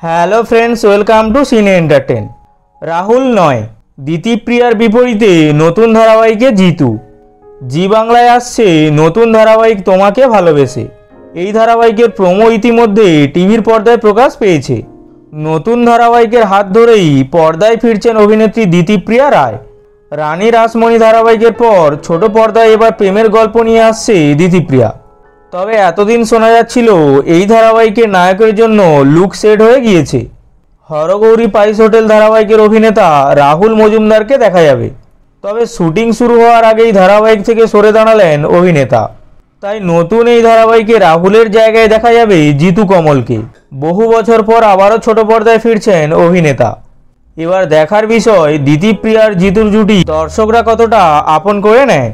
Hello friends, welcome to সিনে entertain. Rahul নয়, দিতিপ্রিয়ার বিপরীতে নতুন ধারাবাহিকে জিতু। জি বাংলায় আসছে নতুন ধারাবাহিক তোমাকে ভালোবেসে। এই ধারাবাহিকের প্রোমো ইতিমধ্যে টিভির পর্দায় প্রকাশ পেয়েছে। নতুন ধারাবাহিকের হাত ধরেই পর্দায় ফিরছেন অভিনেত্রী দিতিপ্রিয়া রায়। রানী রাসমণি ধারাবাহিকের পর ছোট পর্দায় এবার প্রেমের গল্প নিয়ে আসছে দিতিপ্রিয়া। তবে এতদিন শোনা যাচ্ছিল এই ধারাবাহিকের নায়কের জন্য লুক সেট হয়ে গিয়েছে। হরগৌরী পাইস হোটেল ধারাবাহিকের অভিনেতা রাহুল মজুমদারকে দেখা যাবে। তবে শুটিং শুরু হওয়ার আগেই ধারাবাহিক থেকে সরে দাঁড়ালেন অভিনেতা। তাই নতুন এই ধারাবাহিকে রাহুলের জায়গায় দেখা যাবে জিতু কমলকে। বহু বছর পর আবারও ছোট পর্দায় ফিরছেন অভিনেতা। এবার দেখার বিষয় দিতিপ্রিয়ার জিতুর জুটি দর্শকরা কতটা আপন করে নেয়।